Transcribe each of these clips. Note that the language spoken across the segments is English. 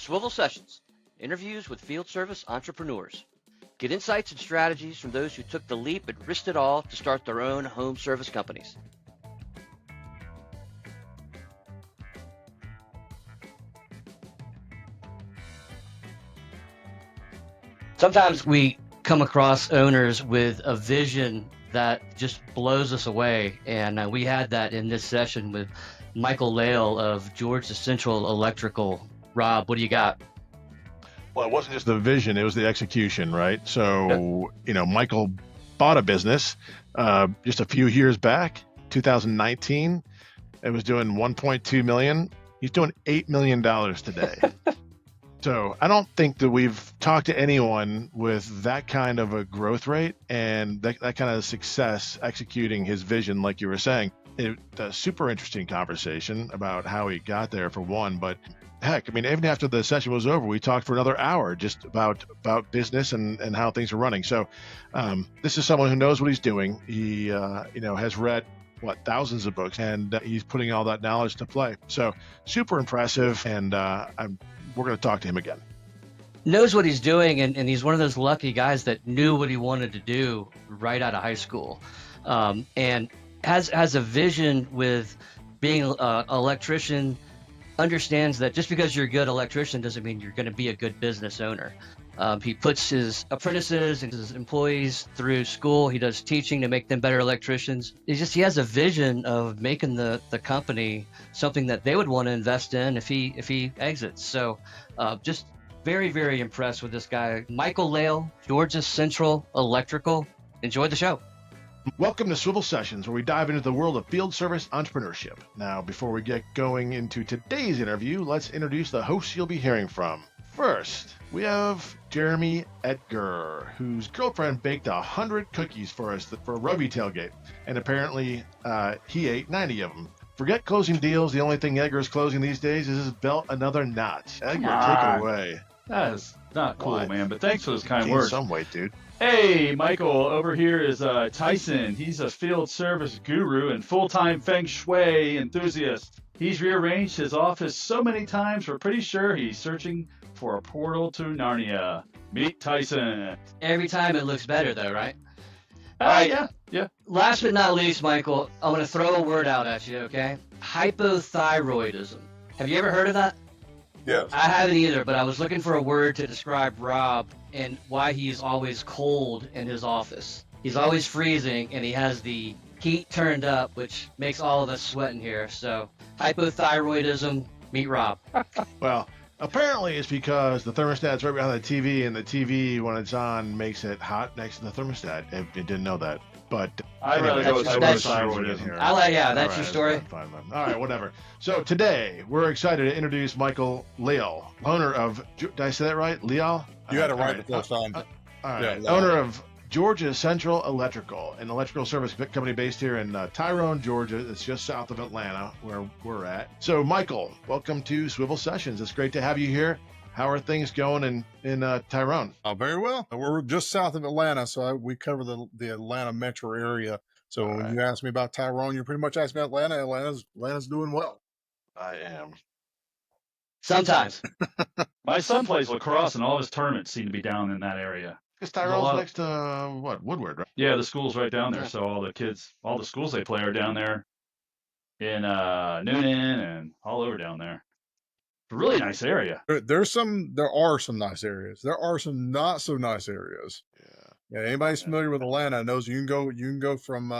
Swivl Sessions, interviews with field service entrepreneurs. Get insights and strategies from those who took the leap and risked it all to start their own home service companies. Sometimes we come across owners with a vision that just blows us away, and we had that in this session with Michael Lail of Georgia Central Electrical. Rob, what do you got? Well, it wasn't just the vision, it was the execution, right? So, Michael bought a business just a few years back, 2019. It was doing 1.2 million. He's doing $8 million today. So I don't think that we've talked to anyone with that kind of a growth rate and that kind of success executing his vision, like you were saying. A super interesting conversation about how he got there, for one, but heck, I mean, even after the session was over, we talked for another hour just about business and how things are running. So this is someone who knows what he's doing. He, has read thousands of books, and he's putting all that knowledge to play. So super impressive, and we're going to talk to him again. Knows what he's doing, and he's one of those lucky guys that knew what he wanted to do right out of high school, and has a vision with being an electrician. Understands that just because you're a good electrician doesn't mean you're going to be a good business owner. He puts his apprentices and his employees through school. He does teaching to make them better electricians. He has a vision of making the company something that they would want to invest in if he exits. So just very, very impressed with this guy. Michael Lail, Georgia Central Electrical. Enjoy the show. Welcome to Swivl Sessions, where we dive into the world of field service entrepreneurship. Now, before we get going into today's interview, let's introduce the hosts you'll be hearing from. First, we have Jeremy Edgar, whose girlfriend baked 100 cookies for us for a rugby tailgate, and apparently he ate 90 of them. Forget closing deals. The only thing Edgar's closing these days is his belt another notch. Edgar, take it away. That is not cool, man, but thanks for those kind words. Some weight, dude. Hey, Michael, over here is Tyson. He's a field service guru and full-time feng shui enthusiast. He's rearranged his office so many times, we're pretty sure he's searching for a portal to Narnia. Meet Tyson. Every time it looks better, though, right? Yeah. Last but not least, Michael, I'm going to throw a word out at you, okay? Hypothyroidism. Have you ever heard of that? Yes. I haven't either, but I was looking for a word to describe Rob and why he's always cold in his office. He's always freezing, and he has the heat turned up, which makes all of us sweat in here. So, hypothyroidism, meet Rob. Well, apparently it's because the thermostat's right behind the TV, and the TV, when it's on, makes it hot next to the thermostat. I didn't know that. But I'd rather go with hypothyroidism. That's your story. Fine. All right, whatever. So today, we're excited to introduce Michael Lail, owner of, did I say that right? Lail? You had it right the first time. All right. Yeah, Owner of Georgia Central Electrical, an electrical service company based here in Tyrone, Georgia. It's just south of Atlanta, where we're at. So, Michael, welcome to Swivl Sessions. It's great to have you here. How are things going in Tyrone? Very well. We're just south of Atlanta, so we cover the Atlanta metro area. So when you ask me about Tyrone, you're pretty much asking about Atlanta. Atlanta's doing well. I am. Sometimes. My son plays lacrosse, and all his tournaments seem to be down in that area. Because Tyrone's next to, Woodward, right? Yeah, the school's right down there. Yeah. So all the schools they play are down there in Noonan and all over down there. It's a really nice area. There are some nice areas. There are some not so nice areas. Yeah. Anybody's familiar with Atlanta knows you can go from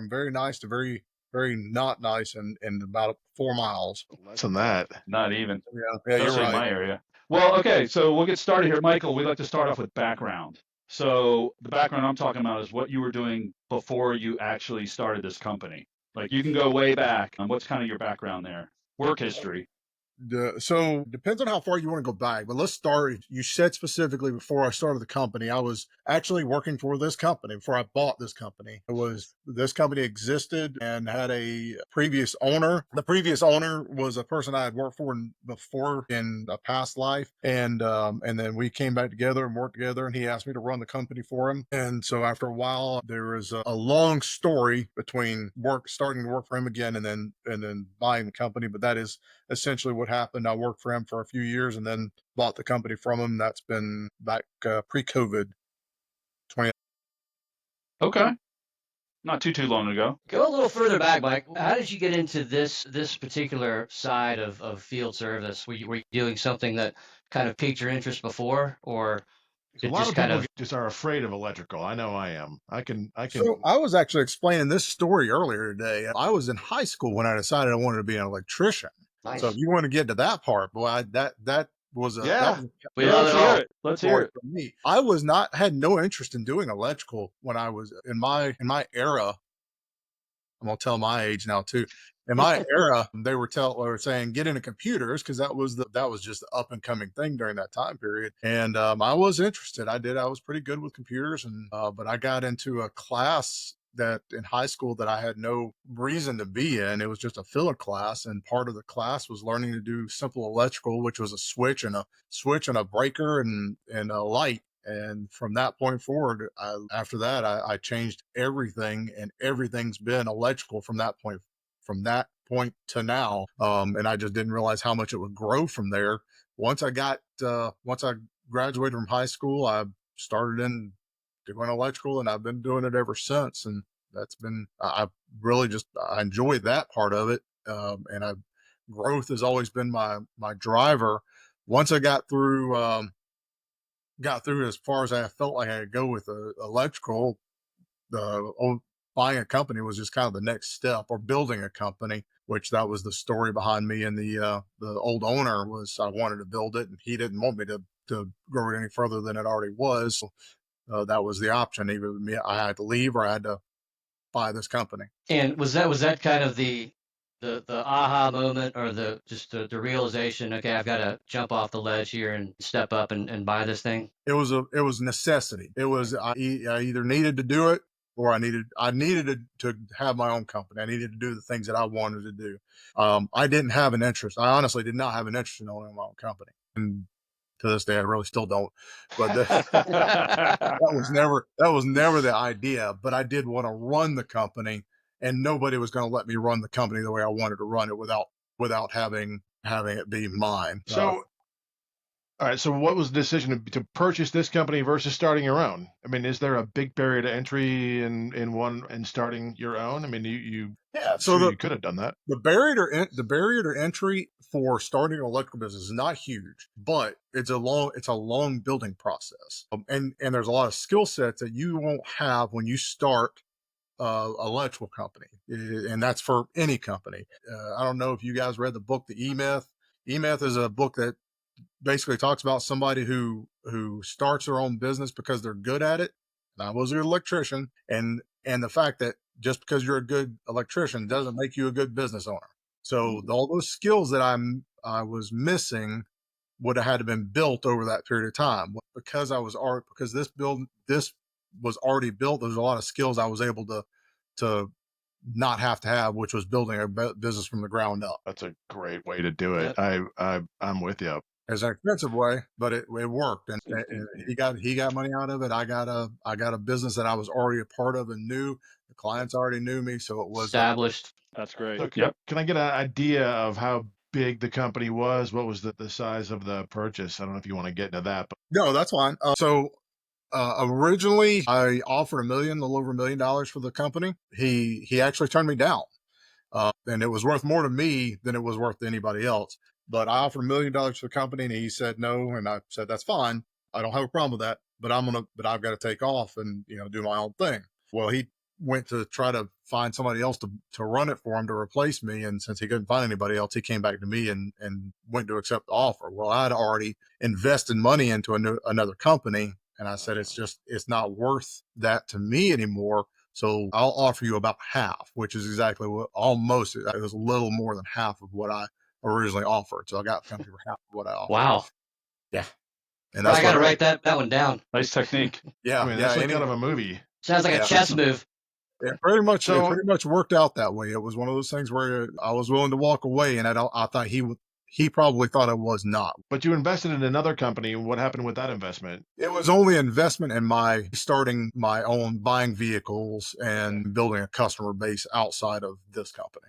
very nice to very, very not nice in about 4 miles. Less than that. Not even. Yeah, you're Especially right. in my area. Well, okay, so we'll get started here. Michael, we'd like to start off with background. So the background I'm talking about is what you were doing before you actually started this company. Like, you can go way back. What's kind of your background there? Work history. So depends on how far you want to go back, but let's start. You said specifically before I started the company, I was actually working for this company before I bought this company. This company existed and had a previous owner. The previous owner was a person I had worked for before in a past life. And then we came back together and worked together, and he asked me to run the company for him. And so after a while, there was a long story between starting to work for him again and then buying the company. But that is essentially what happened. I worked for him for a few years and then bought the company from him. That's been back pre-COVID. 20. Okay. Not too long ago. Go a little further back, Mike. How did you get into this particular side of field service? Were you doing something that kind of piqued your interest before, or A it lot just of kind people of just are afraid of electrical. I know I am. I can. So I was actually explaining this story earlier today. I was in high school when I decided I wanted to be an electrician. So nice? if you want to get to that part, boy, that was a that Yeah. was We Yeah, love let's it hear all. it. Let's hear story it. for me. I was not had no interest in doing electrical when I was in my era. I'm gonna tell my age now too. In my era, they were saying get into computers because that was just the up and coming thing during that time period. And I was interested. I was pretty good with computers, and but I got into a class that in high school that I had no reason to be in. It was just a filler class, and part of the class was learning to do simple electrical, which was a switch and a breaker and a light. And from that point forward, after that, I changed everything, and everything's been electrical from that point to now. And I just didn't realize how much it would grow from there. Once I graduated from high school, I started in doing electrical, and I've been doing it ever since. And that's been I really just I enjoy that part of it. And I growth has always been my driver. Once I got through as far as I felt like I could go with electrical, buying a company was just kind of the next step, or building a company, which that was the story behind me. And the old owner was, I wanted to build it and he didn't want me to grow it any further than it already was. So, that was the option. Either I had to leave or I had to buy this company. And was that kind of the aha moment, or the realization? Okay, I've got to jump off the ledge here and step up and buy this thing. It was necessity. It was I either needed to do it or I needed to have my own company. I needed to do the things that I wanted to do. I didn't have an interest. I honestly did not have an interest in owning my own company, and to this day, I really still don't. But that was never the idea. But I did want to run the company, and nobody was going to let me run the company the way I wanted to run it without having it be mine. So, all right. So, what was the decision to purchase this company versus starting your own? I mean, is there a big barrier to entry in starting your own? I mean, Yeah. So you could have done that. the barrier to entry for starting an electrical business is not huge, but it's a long building process. And there's a lot of skill sets that you won't have when you start electrical company, and that's for any company. I don't know if you guys read the book, The E-Myth. E-Myth is a book that basically talks about somebody who starts their own business because they're good at it. And I was an electrician, and the fact that just because you're a good electrician doesn't make you a good business owner. So all those skills that I was missing would have had to been built over that period of time. Because this was already built. There's a lot of skills I was able to not have to have, which was building a business from the ground up. That's a great way to do it. I'm with you. It's an expensive way, but it worked, and he got money out of it. I got a business that I was already a part of and knew. The clients already knew me, so it was Established. That's great. So can I get an idea of how big the company was? What was the size of the purchase? I don't know if you want to get into that, but no, that's fine. Originally, I offered a little over $1 million for the company. He actually turned me down, and it was worth more to me than it was worth to anybody else. But I offered $1 million for the company, and he said no. And I said, that's fine. I don't have a problem with that, but I've got to take off and, do my own thing. Well, he went to try to find somebody else to run it for him to replace me. And since he couldn't find anybody else, he came back to me and went to accept the offer. Well, I'd already invested money into another company. And I said, it's not worth that to me anymore. So I'll offer you about half, which is exactly it was a little more than half of what I originally offered. So I got the company for half of what I offered. Wow. Yeah. And I that's got to what write that one down. Nice technique. Yeah. I mean, that's like out of a movie. Sounds like a chess move. It pretty much worked out that way. It was one of those things where I was willing to walk away, and I thought he probably thought I was not. But you invested in another company. What happened with that investment? It was only investment in my starting my own buying vehicles and building a customer base outside of this company.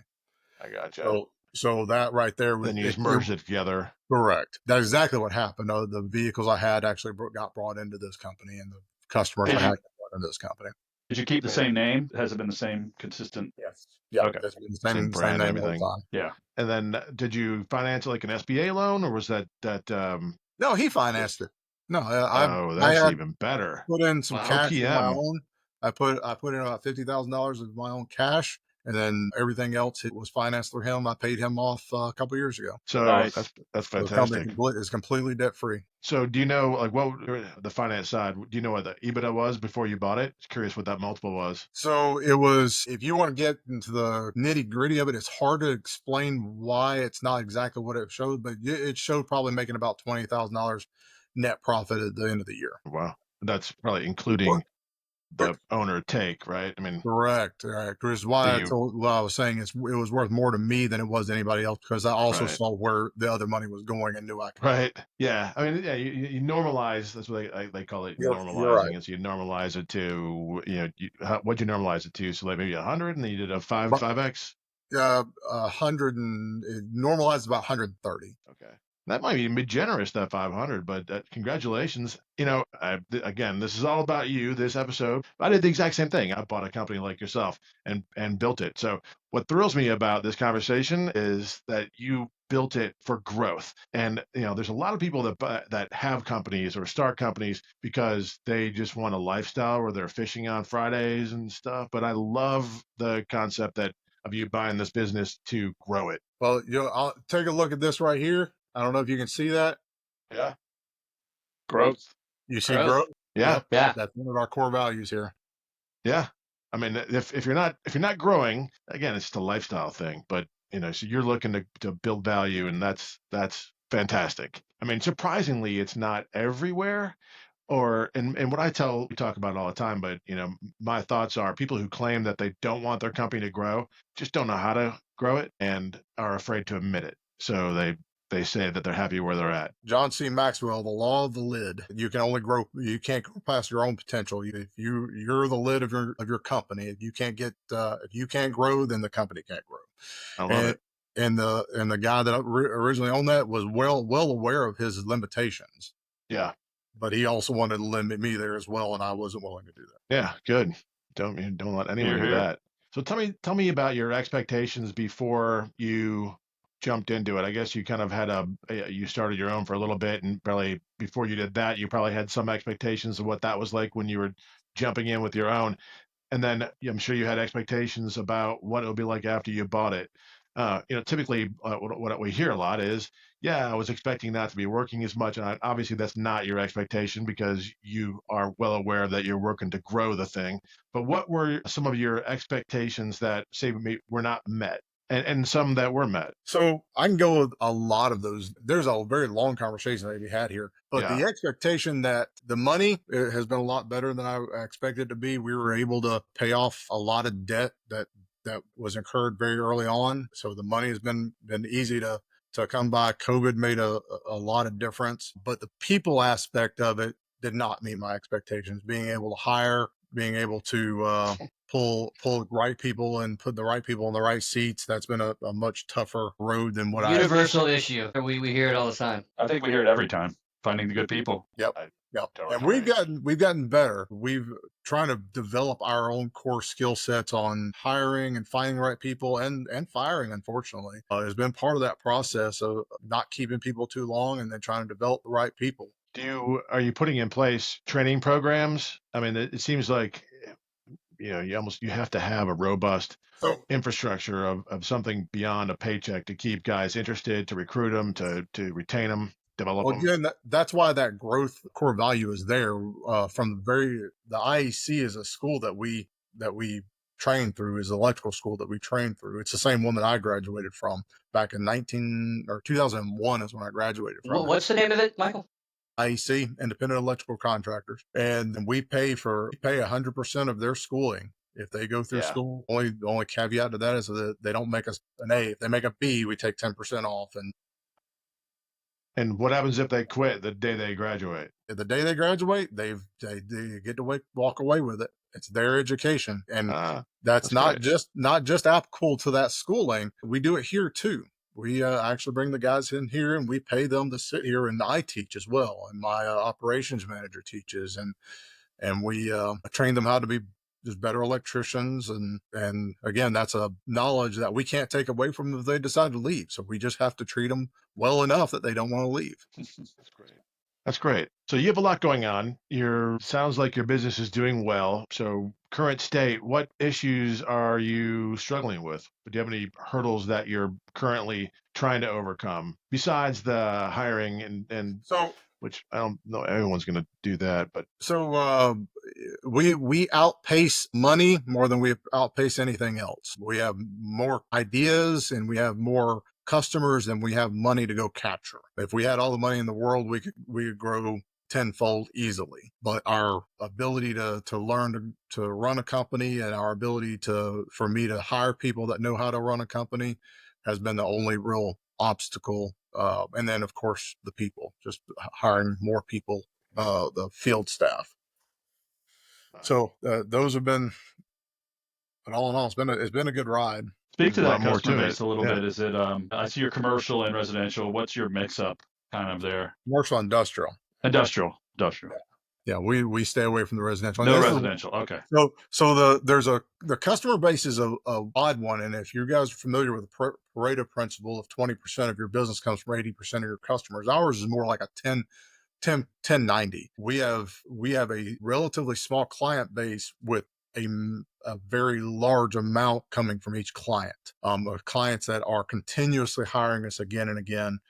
I gotcha. So So that right there was Then you just merged it together. correct. That's exactly what happened. The vehicles I had actually got brought into this company, and the customers I Did had you got brought into this company. did you keep the same name? Has it been the same consistent? Yes. Yeah. Okay. It's been the Same same brand and name all the everything. time. Yeah. And then did you finance like an SBA loan, or was that No, he financed it. No, oh, I that's had even better. put in some Wow. cash of my OPM. own. I put in about $50,000 of my own cash, and then everything else it was financed through him. I paid him off a couple years ago. So Nice. that's So the company fantastic. is completely debt free. So do you know like what the finance side? Do you know what the EBITDA was before you bought it? Just curious what that multiple was. So it was, if you want to get into the nitty gritty of it, it's hard to explain why it's not exactly what it showed, but it showed probably making about $20,000 net profit at the end of the year. Wow, that's probably Or- including the owner take, right? I mean, Correct. Right. Which is do why you what I was saying is it was worth more to me than it was to anybody else because I also right? saw where the other money was going and knew I could. Right. Yeah. I mean, yeah, you normalize, that's what they call it You're right. normalizing. It's you normalize it to, what'd you normalize it to? So like maybe 100 and then you did a But 5x. 100 and it normalized about 130. Okay. That might even be generous, that 500, but congratulations. Again, this is all about you, this episode. I did the exact same thing. I bought a company like yourself and built it. So what thrills me about this conversation is that you built it for growth. And there's a lot of people that have companies or start companies because they just want a lifestyle where they're fishing on Fridays and stuff. But I love the concept of you buying this business to grow it. Well, I'll take a look at this right here. I don't know if you can see that. Yeah. Growth. You see Growth. growth? Yeah. Yep. Yeah. That's one of our core values here. Yeah. I mean, if you're not growing, again, it's just a lifestyle thing. But so you're looking to build value, and that's fantastic. I mean, surprisingly, it's not everywhere. And what we talk about all the time. But my thoughts are people who claim that they don't want their company to grow just don't know how to grow it and are afraid to admit it. So they say that they're happy where they're at. John C. Maxwell, the law of the lid. You can only grow. You can't go past your own potential. If you're the lid of your company. If you can't grow, then the company can't grow. I love And it. the guy that originally owned that was well aware of his limitations, Yeah. but he also wanted to limit me there as well, and I wasn't willing to do that. Yeah, good. Don't let anyone Here, do here. that. So tell me about your expectations before you jumped into it. I guess you kind of had you started your own for a little bit, and probably before you did that, you probably had some expectations of what that was like when you were jumping in with your own. And then I'm sure you had expectations about what it would be like after you bought it. Typically, what we hear a lot is, yeah, I was expecting not to be working as much, and obviously that's not your expectation because you are well aware that you're working to grow the thing. But what were some of your expectations that say were not met, and some that were met? So I can go with a lot of those. There's a very long conversation that we had here, but Yeah, the expectation that the money has been a lot better than I expected it to be. We were able to pay off a lot of debt that was incurred very early on. So the money has been easy to come by. COVID made a lot of difference, but the people aspect of it did not meet my expectations. Being able to hire, being able to pull the right people and put the right people in the right seats. That's been a much tougher road than what I. Universal issue. We hear it all the time. I think we hear it every time. Finding the good people. Yep. I Yep. totally And agree. we've gotten better. We've trying to develop our own core skill sets on hiring and finding the right people and firing, unfortunately, has been part of that process of not keeping people too long and then trying to develop the right people. Are you putting in place training programs? I mean, it seems like you have to have a robust So infrastructure of something beyond a paycheck to keep guys interested, to recruit them, to retain them, develop well, them. again, that's why that growth core value is there. From the IEC is a school that we train through, is the electrical school that we train through. It's the same one that I graduated from back in 2001 is when I graduated from it. What's the name of it, Michael? IEC, Independent Electrical Contractors, and we pay 100% of their schooling if they go through Yeah. school. The only caveat to that is that they don't make us an A. If they make a B, we take 10% off. And what happens if they quit the day they graduate? The day they graduate, they get to walk away with it. It's their education, and That's that's great. not just applicable to that schooling. We do it here too. we actually bring the guys in here and we pay them to sit here, and I teach as well, and my operations manager teaches, and we train them how to be just better electricians. And again, that's a knowledge that we can't take away from them if they decide to leave. So we just have to treat them well enough that they don't want to leave. That's great. That's great. So you have a lot going on. Sounds like your business is doing well. So current state, what issues are you struggling with? Do you have any hurdles that you're currently trying to overcome besides the hiring and So which I don't know everyone's going to do that, but we outpace money more than we outpace anything else. We have more ideas and we have more customers than we have money to go capture. If we had all the money in the world, we could grow tenfold easily. But our ability to learn to run a company, and our ability for me to hire people that know how to run a company, has been the only real obstacle. And then of course the people, just hiring more people, the field staff. So those have been, but all in all, it's been a good ride. Speak to There's a that lot more customer to base it. a little Yeah. bit. Is it, I see your commercial and residential. What's your mix up kind of there? Commercial, industrial. Industrial. Yeah, we stay away from the residential. No residential. Okay. So the customer base is a odd one, and if you guys are familiar with the Pareto principle of 20% of your business comes from 80% of your customers, ours is more like a 10-90. We have a relatively small client base with a very large amount coming from each client, of clients that are continuously hiring us again and again,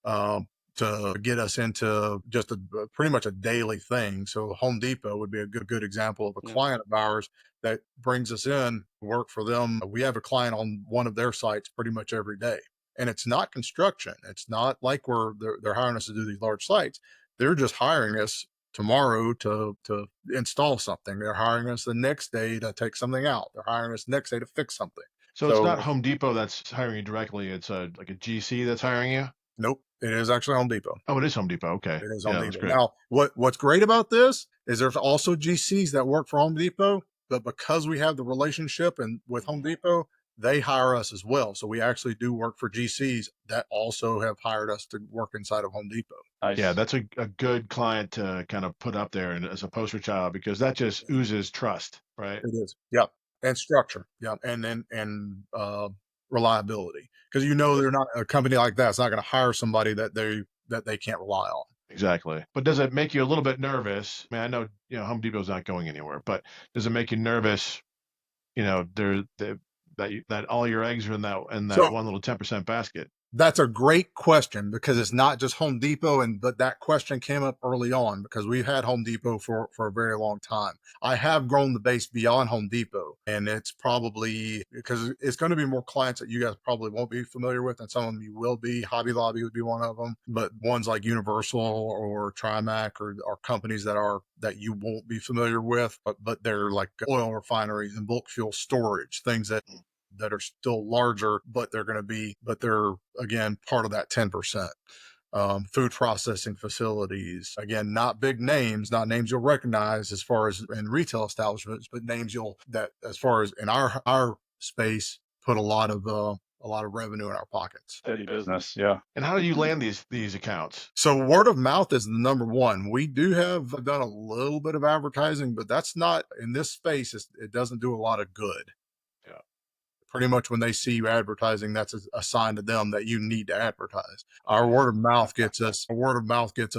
to get us into just pretty much a daily thing. So Home Depot would be a good example of a client of ours that brings us in, work for them. We have a client on one of their sites pretty much every day. And it's not construction. It's not like they're hiring us to do these large sites. They're just hiring us tomorrow to install something. They're hiring us the next day to take something out. They're hiring us the next day to fix something. So it's not Home Depot that's hiring you directly. It's like a GC that's hiring you. Nope. It is actually Home Depot. Oh, it is Home Depot. Okay. It is Home That's Depot. great. Now, what's great about this is there's also GCs that work for Home Depot, but because we have the relationship and with Home Depot, they hire us as well. So we actually do work for GCs that also have hired us to work inside of Home Depot. Nice. Yeah, that's a good client to kind of put up there and as a poster child, because that just oozes trust, right? It is. Yep. And structure. Yep. And reliability. Because they're not, a company like that's not going to hire somebody that they can't rely on. Exactly. But does it make you a little bit nervous? I mean, I know, Home Depot's not going anywhere, but does it make you nervous, that all your eggs are in that one little 10% basket? That's a great question, because it's not just Home Depot, but that question came up early on because we've had Home Depot for a very long time. I have grown the base beyond Home Depot, and it's probably because it's going to be more clients that you guys probably won't be familiar with, and some of them you will be. Hobby Lobby would be one of them, but ones like Universal or Trimac are companies that you won't be familiar with, but they're like oil refineries and bulk fuel storage, things that are still larger, but they're again part of that 10%. Food processing facilities, again, not big names, not names you'll recognize as far as in retail establishments, but names that as far as in our space, put a lot of revenue in our pockets. Steady business. Yeah. And how do you land these accounts? So word of mouth is the number one. We do have done a little bit of advertising, but that's not in this space. It doesn't do a lot of good. Pretty much when they see you advertising, that's a sign to them that you need to advertise. Our word of mouth gets us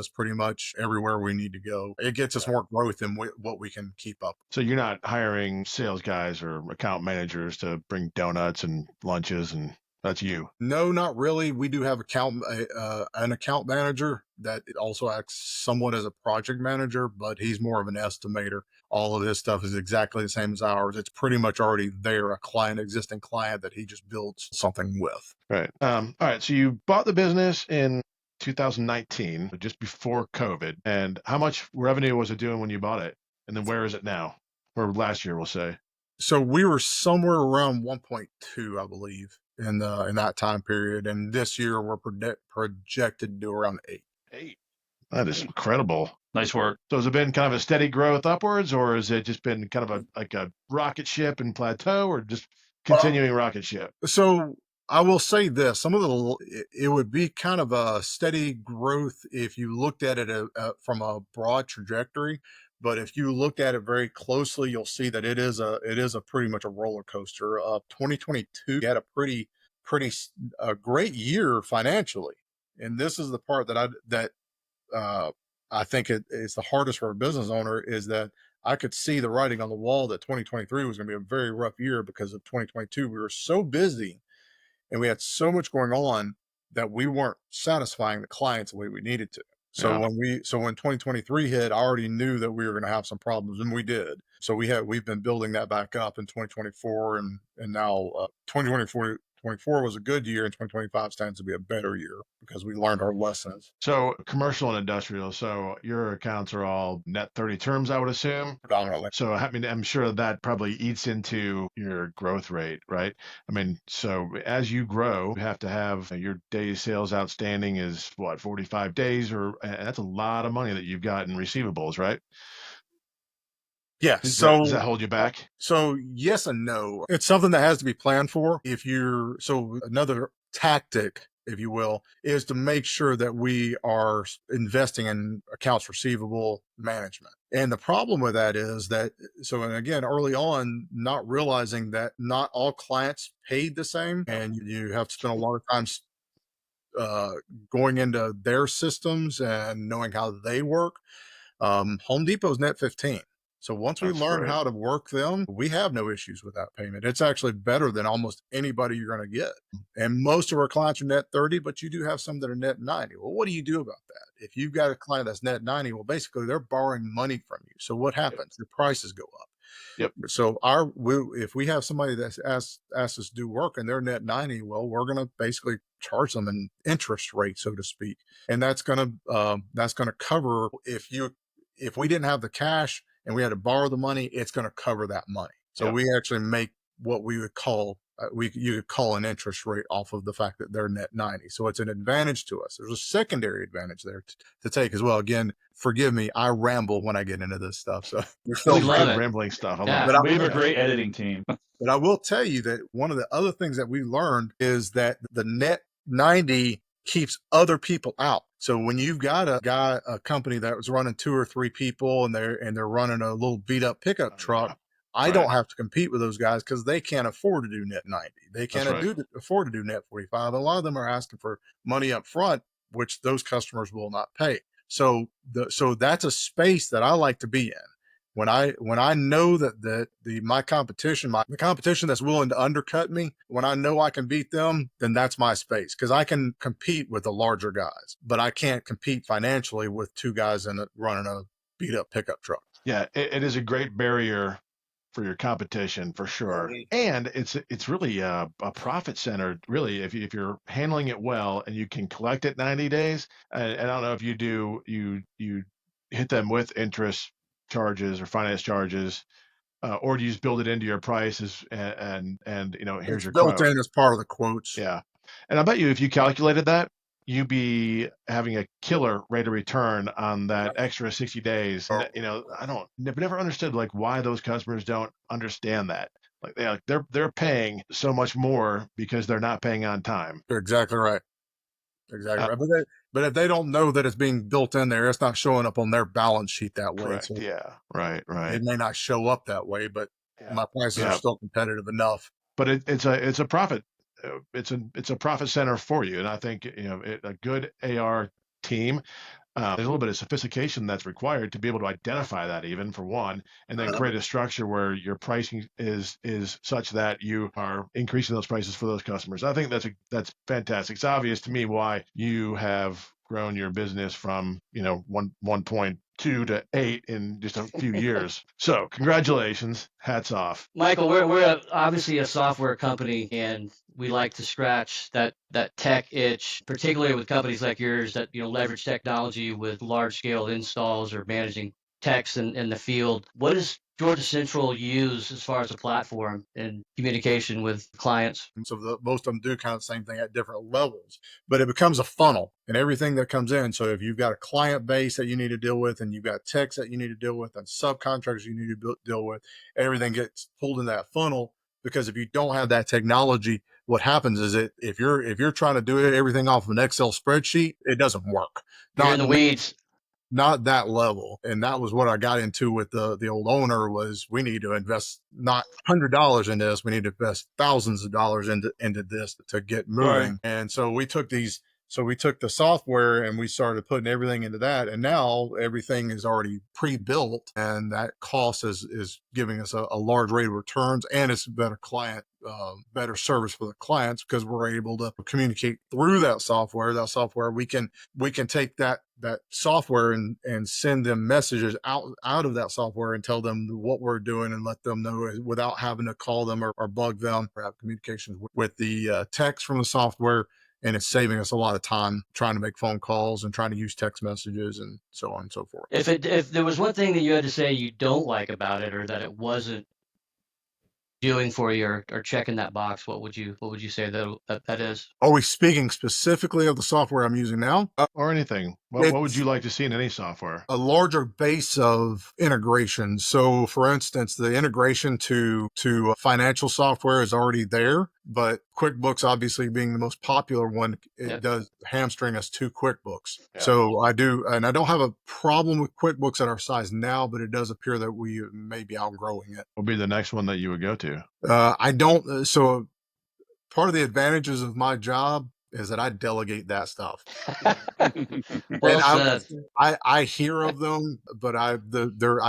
pretty much everywhere we need to go. It gets us more growth than what we can keep up. So you're not hiring sales guys or account managers to bring donuts and lunches, and that's you? No, not really. We do have an account manager that also acts somewhat as a project manager, but he's more of an estimator. All of this stuff is exactly the same as ours. It's pretty much already there, existing client that he just builds something with. Right. All right. So you bought the business in 2019, just before COVID. And how much revenue was it doing when you bought it? And then where is it now? Or last year, we'll say. So we were somewhere around 1.2, I believe, in that time period. And this year we're projected to do around 8. 8. That is incredible. Nice work. So has it been kind of a steady growth upwards, or has it just been kind of like a rocket ship and plateau, or just continuing rocket ship? So I will say this: some of it would be kind of a steady growth if you looked at it from a broad trajectory. But if you look at it very closely, you'll see that it is a pretty much a roller coaster. 2022 had a a great year financially, and this is the part uh, I think it is the hardest for a business owner, is that I could see the writing on the wall that 2023 was going to be a very rough year because of 2022. We were so busy and we had so much going on that we weren't satisfying the clients the way we needed to. So Yeah. when 2023 hit, I already knew that we were going to have some problems, and we did. So we've been building that back up in 2024, and now 2024 was a good year, and 2025 stands to be a better year because we learned our lessons So commercial and industrial. So your accounts are all net 30 terms, I would assume. predominantly. So I mean, I'm sure that probably eats into your growth rate, right? I mean, so as you grow, you have to have your days sales outstanding is what, 45 days, or and that's a lot of money that you've got in receivables, right? Yeah. Does that hold you back? So yes and no. It's something that has to be planned for. So another tactic, if you will, is to make sure that we are investing in accounts receivable management. And the problem with that is that, and again, early on, not realizing that not all clients paid the same, and you have to spend a lot of time uh, going into their systems and knowing how they work. Home Depot's net 15. So once we That's learn great. how to work them, we have no issues with that payment. It's actually better than almost anybody you're going to get. And most of our clients are net 30, but you do have some that are net 90. Well, what do you do about that? If you've got a client that's net 90, well, basically they're borrowing money from you. So what Yep. happens? Your prices go up. Yep. So if we have somebody that's asked us to do work and they're net 90, well, we're going to basically charge them an interest rate, so to speak. And that's going to cover if we didn't have the cash and we had to borrow the money, it's going to cover that money. So Yep. we actually make what we would call you could call an interest rate off of the fact that they're net 90. So it's an advantage to us. There's a secondary advantage there to take as well. Again, forgive me, I ramble when I get into this stuff. So We This is love good it. rambling stuff. I love Yeah. it. but We have a Yeah. great editing team. But I will tell you that one of the other things that we learned is that the net 90 keeps other people out. So when you've got a company that was running 2 or 3 people and they're running a little beat up pickup Oh, truck, yeah. I Right. don't have to compete with those guys because they can't afford to do net 90. They That's can't right. afford to do net 45. A lot of them are asking for money up front, which those customers will not pay. So that's a space that I like to be in. When I know that my competition, the competition that's willing to undercut me, when I know I can beat them, then that's my space because I can compete with the larger guys, but I can't compete financially with 2 guys running a beat up pickup truck. Yeah, it is a great barrier for your competition for sure, and it's really a profit center. Really, if you're handling it well and you can collect it 90 days, and I don't know if you hit them with interest charges or finance charges, or do you just build it into your prices and here's It's your built quote. in as part of the quotes. Yeah. And I bet you if you calculated that, you'd be having a killer rate of return on that extra 60 days. I've never understood like why those customers don't understand that. Like they're paying so much more because they're not paying on time. You're exactly right. Exactly Uh, right. But if they don't know that it's being built in there, it's not showing up on their balance sheet that way. correct. So Yeah. Right. Right. it may not show up that way, but Yeah. my prices are Yeah. still competitive enough. But it's a profit. It's a profit center for you. And I think a good AR team. There's a little bit of sophistication that's required to be able to identify that, even for one, and then create a structure where your pricing is such that you are increasing those prices for those customers. I think that's fantastic. It's obvious to me why you have grown your business from 1.2 to 8 in just a few years. So congratulations, hats off. Michael, we're obviously a software company, and we like to scratch that tech itch, particularly with companies like yours that leverage technology with large scale installs or managing techs in the field. What does Georgia Central use as far as a platform and communication with clients? And so most of them do kind of the same thing at different levels, but it becomes a funnel and everything that comes in. So if you've got a client base that you need to deal with, and you've got techs that you need to deal with, and subcontractors you need to deal with, everything gets pulled in that funnel. Because if you don't have that technology, what happens is if you're trying to do everything off of an Excel spreadsheet, it doesn't work. You're in the weeds. Not that level. And that was what I got into with the old owner was we need to invest not $100 in this. We need to invest thousands of dollars into this to get moving. Right. And so we took the software and we started putting everything into that. And now everything is already pre-built, and that cost is giving us a large rate of returns, and it's a better better service for the clients because we're able to communicate through that software. We can take that software and send them messages out of that software and tell them what we're doing and let them know without having to call them or bug them or have communications with the text from the software. And it's saving us a lot of time trying to make phone calls and trying to use text messages and so on and so forth. If there was one thing that you had to say you don't like about it, or that it wasn't doing for you, or checking that box, what would you say that is? Are we speaking specifically of the software I'm using now? Or anything. What would you like to see in any software? A larger base of integration. So for instance, the integration to financial software is already there, but QuickBooks obviously being the most popular one, it does hamstring us to QuickBooks. Yeah. So I don't have a problem with QuickBooks at our size now, but it does appear that we may be outgrowing it. What would be the next one that you would go to? I don't. So part of the advantages of my job is that I delegate that stuff. Well, I hear of them, but I've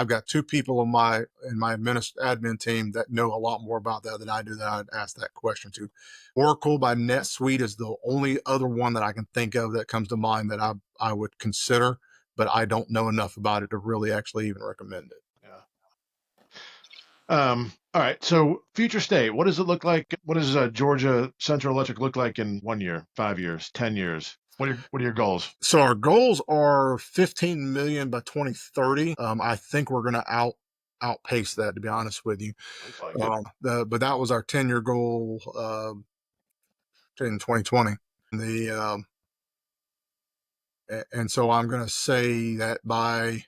got two people in my admin team that know a lot more about that than I do, that I'd ask that question to. Oracle by NetSuite is the only other one that I can think of that comes to mind that I would consider, but I don't know enough about it to really actually even recommend it. All right. So future state, what does it look like? What does Georgia Central Electric look like in 1 year, 5 years, 10 years? What are your goals? So our goals are 15 million by 2030. I think we're going to outpace that, to be honest with you. But that was our 10-year goal in 2020. And so I'm going to say that by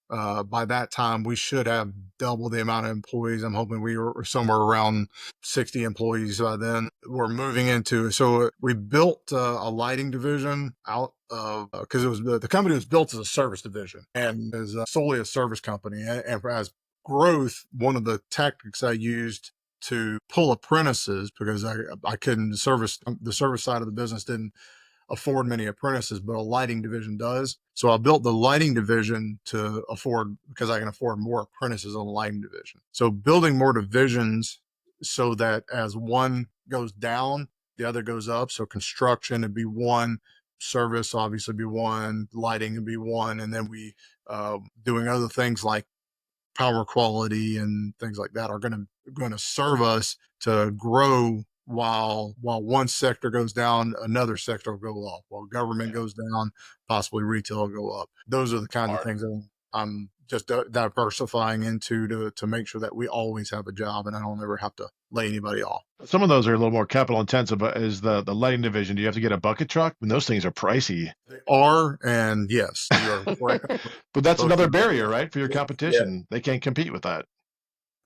that time, we should have double the amount of employees. I'm hoping we were somewhere around 60 employees by then. We're moving into, so we built a lighting division out of, because the company was built as a service division and is solely a service company. And as growth, one of the tactics I used to pull apprentices, because I couldn't the service side of the business didn't afford many apprentices, but a lighting division does. So I built the lighting division because I can afford more apprentices on the lighting division. So building more divisions so that as one goes down, the other goes up. So construction would be one, service obviously be one, lighting would be one, and then we doing other things like power quality and things like that are going to serve us to grow. While one sector goes down, another sector will go up. While government goes down, possibly retail will go up. Those are the kind of things that I'm just diversifying into to make sure that we always have a job and I don't ever have to lay anybody off. Some of those are a little more capital intensive, but is the lighting division, do you have to get a bucket truck? And those things are pricey. They are, and yes, you're correct. But that's another barrier, right? For your competition. Yeah. They can't compete with that.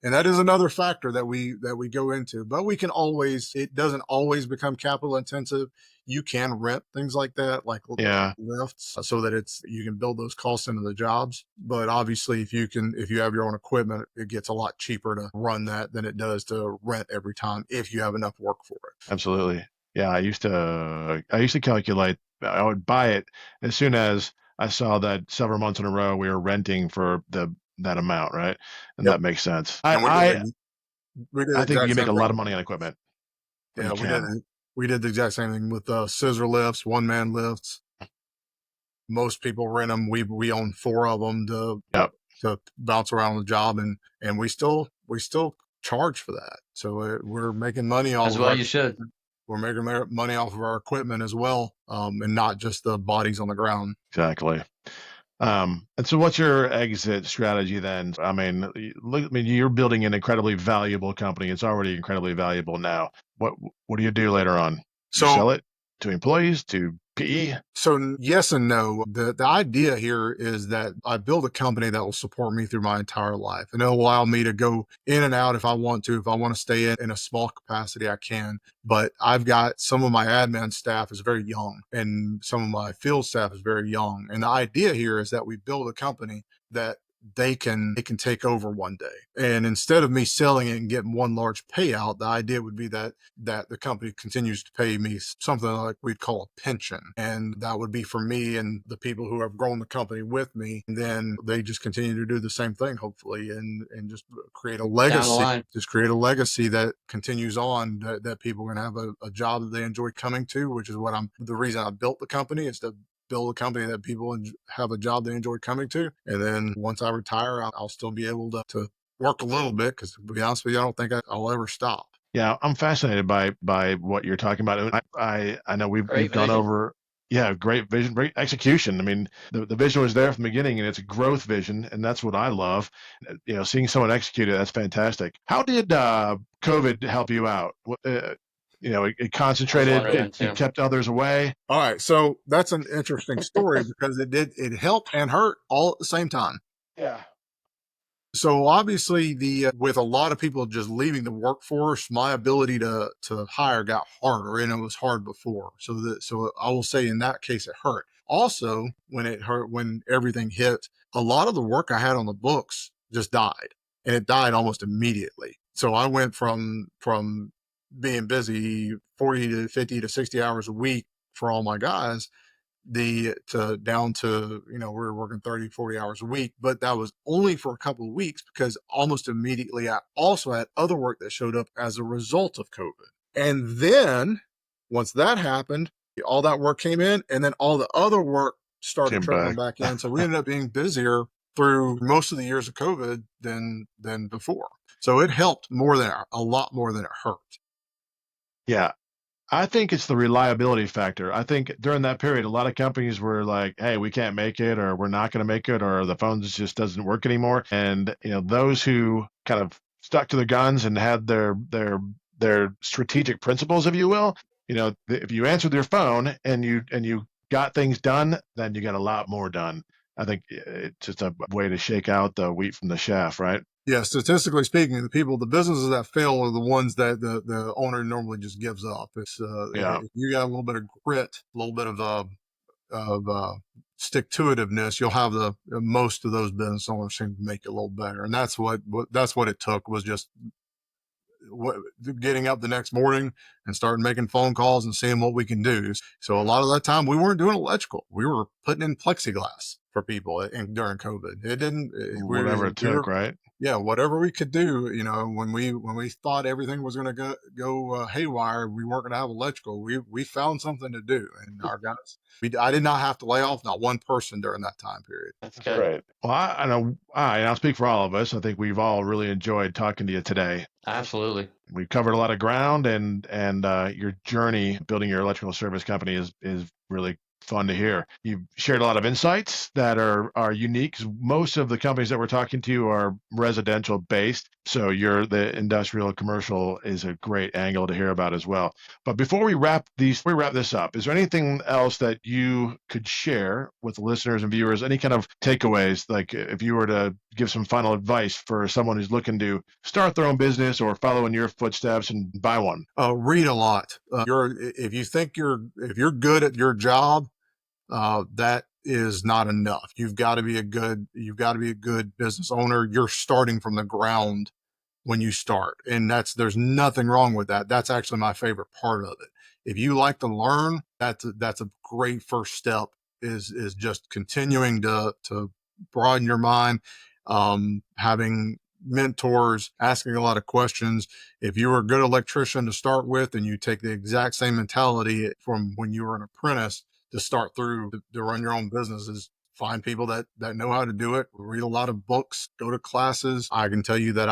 And that is another factor that we go into, but it doesn't always become capital intensive. You can rent things like that, like lifts, so that you can build those costs into the jobs. But obviously if you have your own equipment, it gets a lot cheaper to run that than it does to rent every time if you have enough work for it. Absolutely. Yeah. I used to calculate, I would buy it as soon as I saw that several months in a row we were renting for that amount, right? And that makes sense. I think you can make a lot of money on equipment. Yeah, we did the exact same thing with scissor lifts, one-man lifts. Most people rent them. We own 4 of them to bounce around the job, and we still charge for that. So we're making money off as well. You should. We're making money off of our equipment as well, and not just the bodies on the ground. Exactly. And so what's your exit strategy then? I mean, you're building an incredibly valuable company. It's already incredibly valuable now. What do you do later on? So sell it to employees, to PE? So yes and no. The idea here is that I build a company that will support me through my entire life, and it'll allow me to go in and out if I want to. If I want to stay in a small capacity, I can. But I've got some of my admin staff is very young, and some of my field staff is very young. And the idea here is that we build a company that they can take over one day. And instead of me selling it and getting one large payout, the idea would be that the company continues to pay me something like we'd call a pension. And that would be for me and the people who have grown the company with me. And then they just continue to do the same thing, hopefully, and just create a Down the legacy. line. Just create a legacy that continues on, that people are going to have a job that they enjoy coming to, which is the reason I built the company, is to build a company that people have a job they enjoy coming to. And then once I retire, I'll still be able to work a little bit, because to be honest with you, I don't think I'll ever stop. Yeah, I'm fascinated by what you're talking about. I know we've Great gone vision. over. Yeah, great vision, great execution. I mean, the vision was there from the beginning, and it's a growth vision, and that's what I love. Seeing someone execute it, that's fantastic. How did COVID help you out? It concentrated, wondering that too. it kept others away. All right, so that's an interesting story because it helped and hurt all at the same time. Yeah. So obviously, with a lot of people just leaving the workforce, my ability to hire got harder, and it was hard before. So I will say in that case it hurt. Also, when everything hit, a lot of the work I had on the books just died, and it died almost immediately. So I went from being busy 40 to 50 to 60 hours a week for all my guys, down to, we were working 30, 40 hours a week, but that was only for a couple of weeks, because almost immediately I also had other work that showed up as a result of COVID. And then once that happened, all that work came in, and then all the other work started trickling back in. So we ended up being busier through most of the years of COVID than before. So it helped a lot more than it hurt. Yeah. I think it's the reliability factor. I think during that period, a lot of companies were like, "Hey, we can't make it, or we're not going to make it, or the phone just doesn't work anymore." And those who kind of stuck to their guns and had their strategic principles, if you will, if you answered your phone and you got things done, then you got a lot more done. I think it's just a way to shake out the wheat from the chaff, right? Yeah, statistically speaking, the businesses that fail are the ones that the owner normally just gives up. It's Yeah. if you got a little bit of grit, a little bit of stick to itiveness, you'll have most of those business owners seem to make it a little better. And that's what it took, was just getting up the next morning and starting making phone calls and seeing what we can do. So a lot of that time we weren't doing electrical. We were putting in plexiglass for people during COVID. It didn't, Whatever it took, right? Yeah, whatever we could do. When we thought everything was going to go haywire, we weren't going to have electrical. We found something to do, and our guys. I did not have to lay off not one person during that time period. That's good. Great. Well, I know, I'll speak for all of us. I think we've all really enjoyed talking to you today. Absolutely. We've covered a lot of ground, and your journey building your electrical service company is really fun to hear. You've shared a lot of insights that are unique. Most of the companies that we're talking to are residential based. So the industrial commercial is a great angle to hear about as well. But before we wrap this up, is there anything else that you could share with the listeners and viewers? Any kind of takeaways, like if you were to give some final advice for someone who's looking to start their own business or follow in your footsteps and buy one? Read a lot. If you think if you're good at your job, that is not enough. You've got to be a good business owner. You're starting from the ground when you start, and there's nothing wrong with that. That's actually my favorite part of it. If you like to learn, that's a great first step, is just continuing to broaden your mind, having mentors, asking a lot of questions. If you were a good electrician to start with, and you take the exact same mentality from when you were an apprentice to start through to run your own businesses, find people that know how to do it, read a lot of books, go to classes. I can tell you that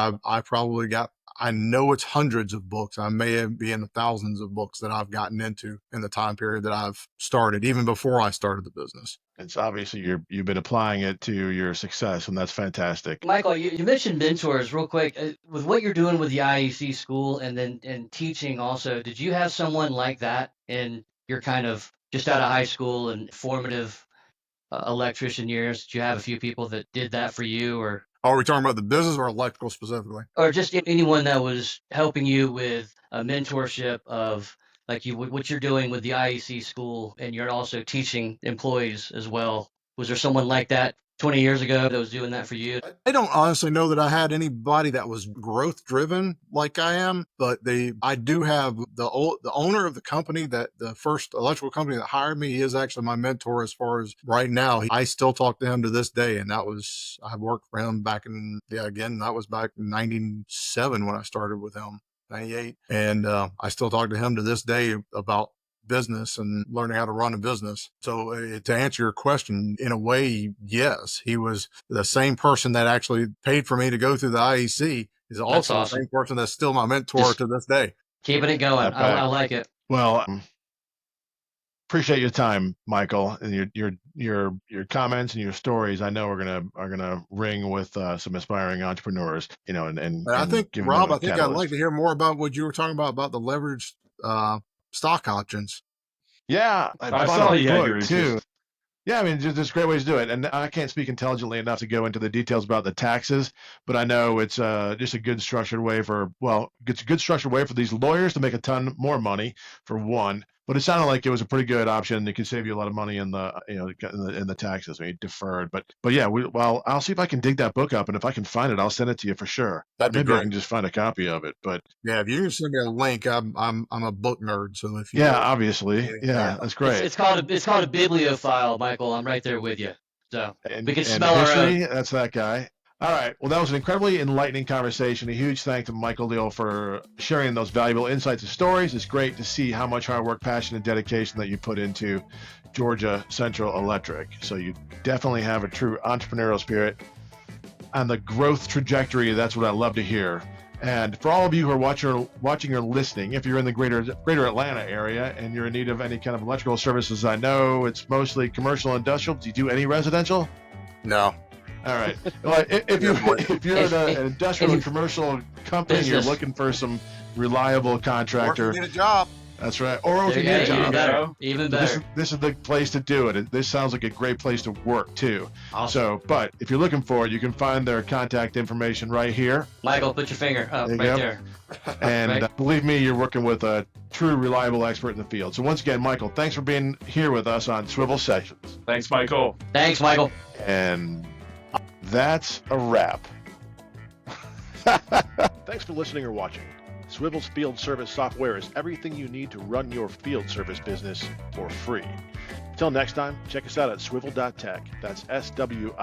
I know it's hundreds of books. I may be in the thousands of books that I've gotten into in the time period that I've started, even before I started the business. It's obviously you've been applying it to your success, and that's fantastic. Michael, you mentioned mentors real quick. With what you're doing with the IEC school and teaching also, did you have someone like that in your kind of just out of high school and formative electrician years? Did you have a few people that did that for you, or Are we talking about the business or electrical specifically? just anyone that was helping you with a mentorship of like what you're doing with the IEC school, and you're also teaching employees as well? Was there someone like that 20 years ago that was doing that for you? I don't honestly know that I had anybody that was growth driven like I am, but I do have the owner of the company, that the first electrical company that hired me. He is actually my mentor as far as right now. I still talk to him to this day, and I worked for him back in that was back in '97 when I started with him. 98, and I still talk to him to this day about business and learning how to run a business. So to answer your question, in a way, yes, he was the same person that actually paid for me to go through the IEC. Is also awesome. the same person that's still my mentor to this day. Keeping it going. I like it. Well, appreciate your time, Michael, and your comments and your stories. I know are gonna ring with some aspiring entrepreneurs, and I think, Rob, I'd catalyst. like to hear more about what you were talking about the leveraged stock options. Yeah, I saw you had your too. Yeah, I mean, there's great ways to do it. And I can't speak intelligently enough to go into the details about the taxes, but I know it's just a good structured way it's a good structured way for these lawyers to make a ton more money, for one. But it sounded like it was a pretty good option. It could save you a lot of money in the taxes. I mean, deferred. But yeah, I'll see if I can dig that book up, and if I can find it, I'll send it to you for sure. That'd be Maybe great. I can just find a copy of it. But yeah, if you can send me a link, I'm a book nerd. So if you obviously, that's great. It's called a bibliophile, Michael. I'm right there with you. So we can and smell our own. history, that's that guy. All right. Well, that was an incredibly enlightening conversation. A huge thanks to Michael Lail for sharing those valuable insights and stories. It's great to see how much hard work, passion, and dedication that you put into Georgia Central Electric. So you definitely have a true entrepreneurial spirit and the growth trajectory. That's what I love to hear. And for all of you who are watching or listening, if you're in the greater Atlanta area and you're in need of any kind of electrical services, I know it's mostly commercial, industrial. Do you do any residential? No. All right. Well, if you're in an industrial and commercial company, business. you're looking for some reliable contractor. Or if you need a job. That's right. Or if you need a Even job. better. Even better. This is the place to do it. This sounds like a great place to work too. Awesome. But if you're looking for it, you can find their contact information right here. Michael, put your finger up There you right go. there. And Right. believe me, you're working with a true, reliable expert in the field. So once again, Michael, thanks for being here with us on Swivl Sessions. Thanks, Michael. Thanks, Michael. And that's a wrap. Thanks for listening or watching. Swivl's field service software is everything you need to run your field service business for free. Until next time, check us out at swivl.tech. That's SWIVL.tech.